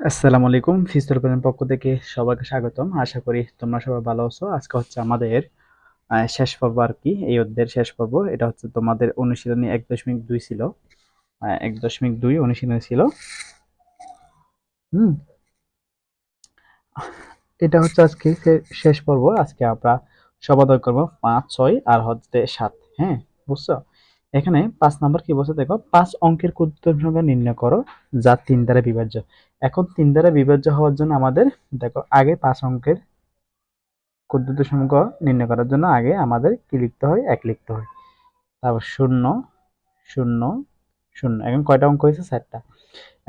আসসালামু আলাইকুম। ফিস্তর প্ল্যানের পক্ষ থেকে সবাইকে স্বাগতম। আশা করি তোমরা সবাই ভালো আছো। আজকে হচ্ছে আমাদের শেষ পর্ব আর কি, এই অধ্যায়ের শেষ পর্ব। এটা হচ্ছে তোমাদের অনুশীলনী 1.2 ছিল। 1.2 অনুশীলনী ছিল। হুম, এটা হচ্ছে আজকে শেষ পর্ব। আজকে আমরা সমাধান করবো 5, 6 আর হচ্ছে 7। হ্যাঁ, বুঝছো? এখানে 5 নাম্বার কি বলছে দেখো, 5 অঙ্কের ক্ষুদ্রতম সংখ্যা নির্ণয় করো যা 3 দ্বারা বিভাজ্য। এখন 3 দ্বারা বিভাজ্য হওয়ার জন্য আমাদের দেখো আগে 5 অঙ্কের ক্ষুদ্রতম সংখ্যা নির্ণয় করার জন্য আগে আমাদের কি লিখতে হয়, 1 লিখতে হয়। তারপর 0, 0, 0। এখন কয়টা অঙ্ক হয়েছে? 4টা।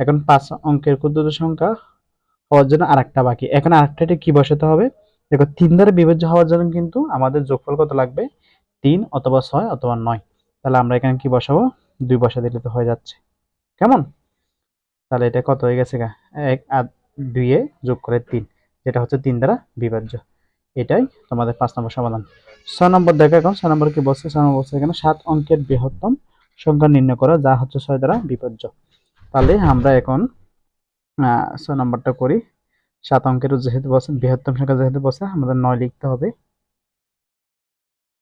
এখন 5 অঙ্কের ক্ষুদ্রতম সংখ্যা হওয়ার জন্য আরেকটা বাকি। এখন আরেকটা কি বসাতে হবে? দেখো 3 দ্বারা বিভাজ্য হওয়ার জন্য কিন্তু আমাদের যোগফল কত লাগবে? 3 অথবা 6 অথবা 9। তাহলে আমরা এখানে কি বসাবো? 2 বসা দিলে তো হয়ে যাচ্ছে। কেমন? তাহলে এটা কত হয়ে গেছে গা? 1 আর 2 এ যোগ করে 3, যেটা হচ্ছে 3 দ্বারা বিভাজ্য। এটাই তোমাদের 5 নম্বর সমাধান। 6 নম্বর দেখো, এখন 6 নম্বর কি বলছে? 6 নম্বর বলছে এখানে 7 অঙ্কের বৃহত্তম সংখ্যা নির্ণয় করা যা হচ্ছে 6 দ্বারা বিভাজ্য। তাহলে আমরা এখন 6 নম্বরটা করি। 7 অঙ্কের যেহেতু বলছে, বৃহত্তম সংখ্যা যেহেতু বলছে, আমাদের 9 লিখতে হবে।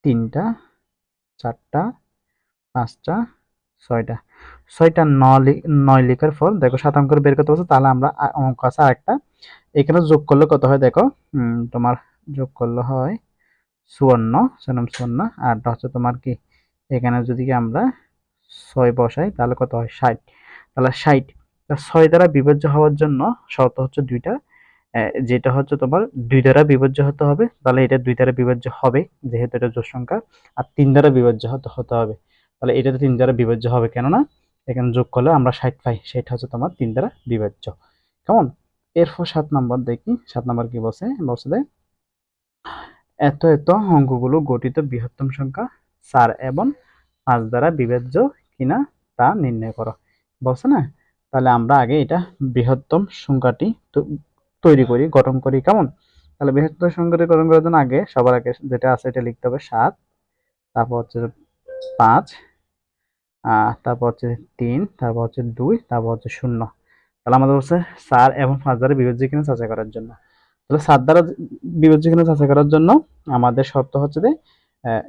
3টা, 4টা, 5টা, 6টা। 6টা 9 লেখার পর দেখো 7 অঙ্কের বের করতে বলছে, তাহলে আমরা অঙ্ক আছে আরেকটা। এখানে যোগ করলে কত হয় দেখো, তোমার যোগ করলে হয় 54, 54। আরটা হচ্ছে তোমার কি, এখানে যদি আমরা 6 বসাই তাহলে কত হয়? 60। তাহলে 60 6 দ্বারা বিভাজ্য হওয়ার জন্য শর্ত হচ্ছে দুইটা। যেটা হচ্ছে তোমার 2 দ্বারা বিভাজ্য হতে হবে, তাহলে এটা 2 দ্বারা বিভাজ্য হবে যেহেতু এটা জোড় সংখ্যা। আর 3 দ্বারা বিভাজ্য হতে হবে, তাহলে এটা তো 3 দ্বারা বিভাজ্য হবে, কেননা এখানে যোগ করলে আমরা 60 পাই, সেটা হচ্ছে তোমার 3 দ্বারা বিভাজ্য। কেমন? এরপর 7 নম্বর দেখি। 7 নম্বর কি বলছে? বলছে যে এত এত অঙ্কগুলো গঠিত বৃহত্তম সংখ্যা 4 এবং 5 দ্বারা বিভাজ্য কিনা তা নির্ণয় করো, বলছে না? তাহলে আমরা আগে এটা বৃহত্তম সংখ্যাটি তৈরি করি, গঠন করি। কেমন? তাহলে বৃহত্তম সংখ্যাটি গঠন করার জন্য আগে সবার আগে যেটা আছে এটা লিখতে হবে 7, তারপর হচ্ছে 5, তারপর হচ্ছে 3, তারপর হচ্ছে 2, তারপর হচ্ছে 0। তাহলে আমাদের হচ্ছে 4 এবং 5 দ্বারা বিভাজ্য কিনা যাচাই করার জন্য। তাহলে 7 দ্বারা বিভাজ্য কিনা যাচাই করার জন্য আমাদের শর্ত হচ্ছে যে আহ,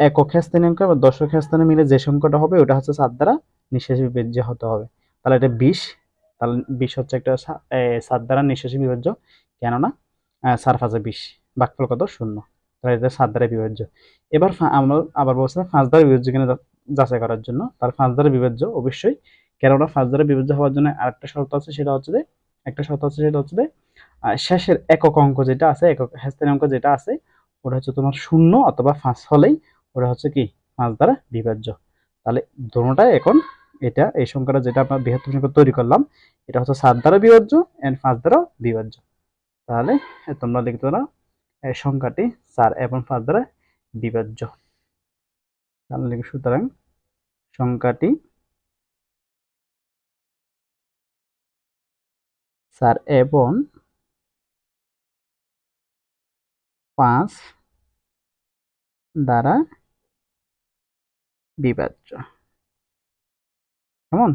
একক স্থানাঙ্ক এবং দশক স্থানে মিলে যে সংখ্যাটা হবে ওটা হচ্ছে 7 দ্বারা নিঃশেষে বিভাজ্য হতে হবে। তাহলে এটা 20। তাহলে 20 হচ্ছে একটা 7 দ্বারা নিঃশেষে বিভাজ্য, কেননা 4 5 20, ভাগফল কত? 0। তাহলে এটা 7 দ্বারা বিভাজ্য। এবার আমরা আবার বলছি 5 দ্বারা বিভাজ্য কিনা যাচাই করার জন্য। তার 5 দ্বারা বিভাজ্য অবশ্যই, কেননা 5 দ্বারা বিভাজ্য হওয়ার জন্য আরেকটা শর্ত আছে, সেটা হচ্ছে যে একটা শর্ত আছে, সেটা হচ্ছে যে শেষের একক অঙ্ক যেটা আছে, একক স্থানাঙ্ক যেটা আছে, ওটা হচ্ছে তোমার 0 অথবা 5 হলেই ওটা হচ্ছে কি 5 দ্বারা বিভাজ্য। তাহলে দোনোটাই এখন, এটা এই সংখ্যাটা যেটা আমরা বৃহত্তম সংখ্যা তৈরি করলাম, এটা হচ্ছে 7 দ্বারা বিভাজ্য এন্ড 5 দ্বারা বিভাজ্য। তাহলে তোমরা লিখতে পারো এই সংখ্যাটি 4 এবং 5 দ্বারা বিভাজ্য। তাহলে লিখো সুতরাং সংখ্যাটি 4 এবং 5 দ্বারা বিভাজ্য। কেমন?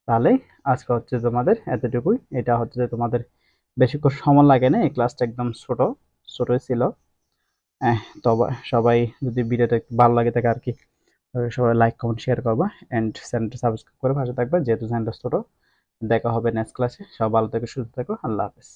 তাহলে আজকে হচ্ছে তোমাদের এতটুকুই। এটা হচ্ছে যে তোমাদের বেশিক্ষণ সময় লাগে না, এই ক্লাসটা একদম ছোটই ছিল। তবে সবাই যদি ভিডিওটা একটু ভালো লাগে থাকে আর কি, সবাই লাইক কমেন্ট শেয়ার করবা এন্ড চ্যানেলটা সাবস্ক্রাইব করে পাশে থাকবে, যেহেতু চ্যানেলটা ছোট। দেখা হবে নেক্সট ক্লাসে। সব ভালো থেকো, সুস্থ থেকো। আল্লাহ হাফেজ।